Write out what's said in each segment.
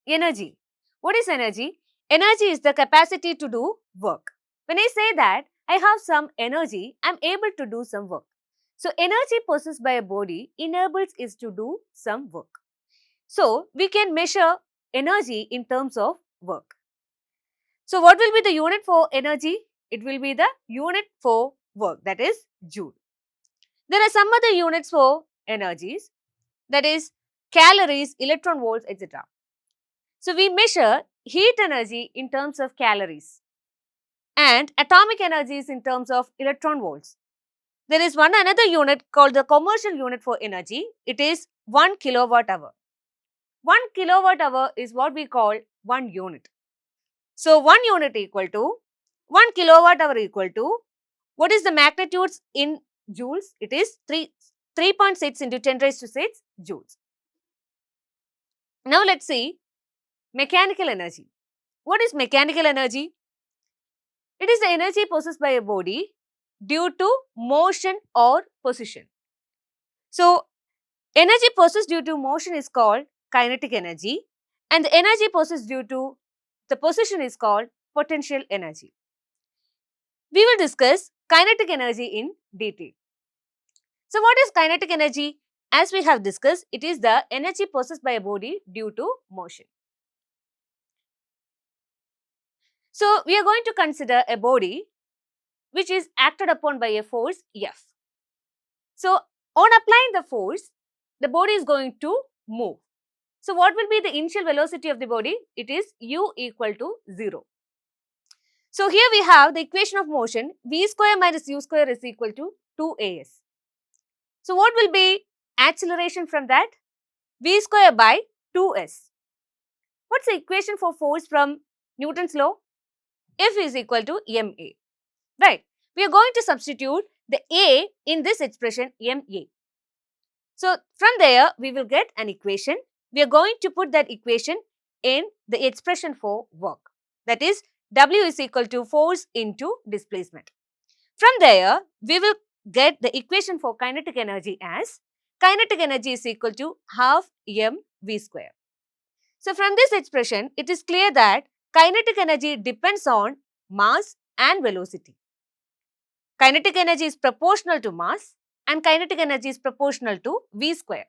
Energy. What is energy? Energy is the capacity to do work. When I say that I have some energy, I am able to do some work. So, energy possessed by a body enables it to do some work. So, we can measure energy in terms of work. So, what will be the unit for energy? It will be the unit for work, that is joule. There are some other units for energies, that is calories, electron volts, etc. So, we measure heat energy in terms of calories and atomic energies in terms of electron volts. There is one another unit called the commercial unit for energy. It is 1 kilowatt hour. 1 kilowatt hour is what we call 1 unit. So, 1 unit equal to 1 kilowatt hour equal to, what is the magnitudes in joules? It is 3.6 into 10 raised to 6 joules. Now, let us see mechanical energy. What is mechanical energy? It is the energy possessed by a body due to motion or position. So, energy possessed due to motion is called kinetic energy, and the energy possessed due to the position is called potential energy. We will discuss kinetic energy in detail. So, what is kinetic energy? As we have discussed, it is the energy possessed by a body due to motion. So, we are going to consider a body which is acted upon by a force F. So, on applying the force, the body is going to move. So, what will be the initial velocity of the body? It is u equal to 0. So, here we have the equation of motion, v square minus u square is equal to 2as. So, what will be acceleration from that? V square by 2s. What's the equation for force from Newton's law? F is equal to ma. Right. We are going to substitute the a in this expression ma. So, from there we will get an equation. We are going to put that equation in the expression for work. That is, W is equal to force into displacement. From there, we will get the equation for kinetic energy as kinetic energy is equal to half mv square. So, from this expression, it is clear that kinetic energy depends on mass and velocity. Kinetic energy is proportional to mass and kinetic energy is proportional to v square.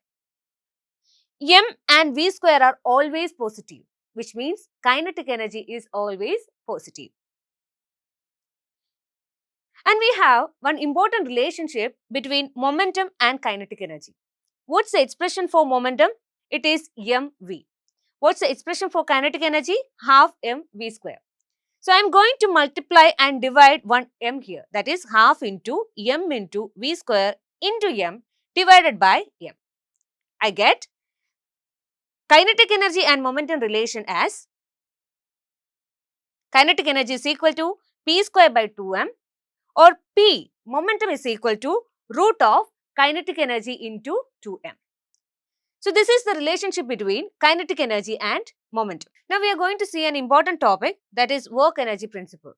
M and v square are always positive, which means kinetic energy is always positive. And we have one important relationship between momentum and kinetic energy. What's the expression for momentum? It is mv. What's the expression for kinetic energy? Half mv square. So, I am going to multiply and divide one m here. That is half into m into v square into m divided by m. I get kinetic energy and momentum relation as kinetic energy is equal to p square by 2m, or p, momentum, is equal to root of kinetic energy into 2m. So, this is the relationship between kinetic energy and momentum. Now, we are going to see an important topic, that is work energy principle.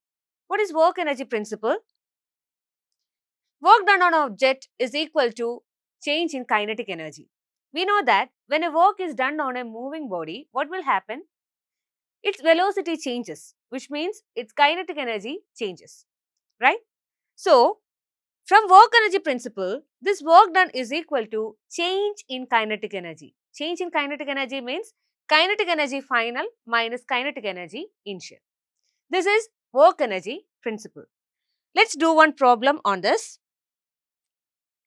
What is work energy principle? Work done on an object is equal to change in kinetic energy. We know that when a work is done on a moving body, what will happen? Its velocity changes, which means its kinetic energy changes, right? So, from work energy principle, this work done is equal to change in kinetic energy. Change in kinetic energy means kinetic energy final minus kinetic energy initial. This is work energy principle. Let's do one problem on this.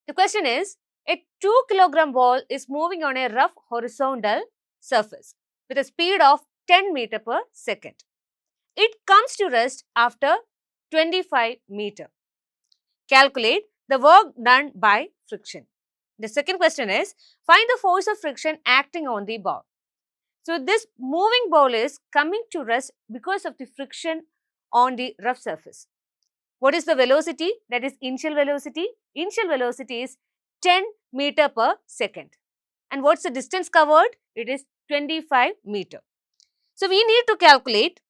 The question is, a 2 kilogram ball is moving on a rough horizontal surface with a speed of 10 meter per second. It comes to rest after 25 meter. Calculate the work done by friction. The second question is, find the force of friction acting on the ball. So, this moving ball is coming to rest because of the friction on the rough surface. What is the velocity? That is initial velocity. Initial velocity is 10 meter per second. And what's the distance covered? It is 25 meter. So, we need to calculate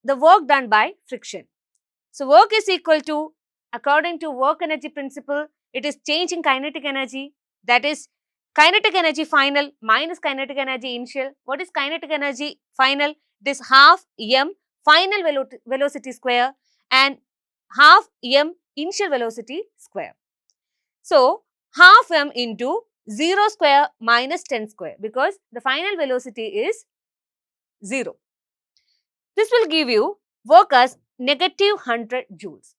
the work done by friction. So, work is equal to, according to work energy principle, it is change in kinetic energy, that is Kinetic energy final minus kinetic energy initial. What is kinetic energy final? It is half m final velocity square and half m initial velocity square. So, half m into 0 square minus 10 square, because the final velocity is 0. This will give you work as negative 100 joules.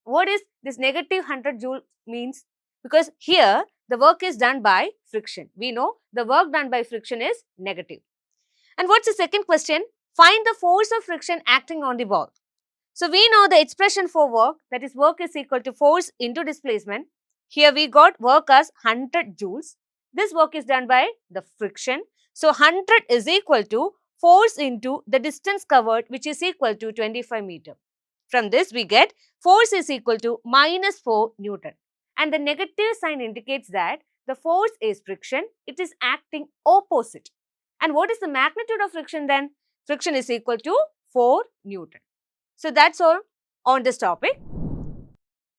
What is this negative 100 joule means? Because here the work is done by friction. We know the work done by friction is negative. And what's the second question? Find the force of friction acting on the ball. So, we know the expression for work, that is work is equal to force into displacement. Here we got work as 100 joules. This work is done by the friction. So, 100 is equal to force into the distance covered, which is equal to 25 meter. From this we get force is equal to minus 4 Newton. And the negative sign indicates that the force is friction. It is acting opposite. And what is the magnitude of friction then? Friction is equal to 4 Newton. So, that's all on this topic.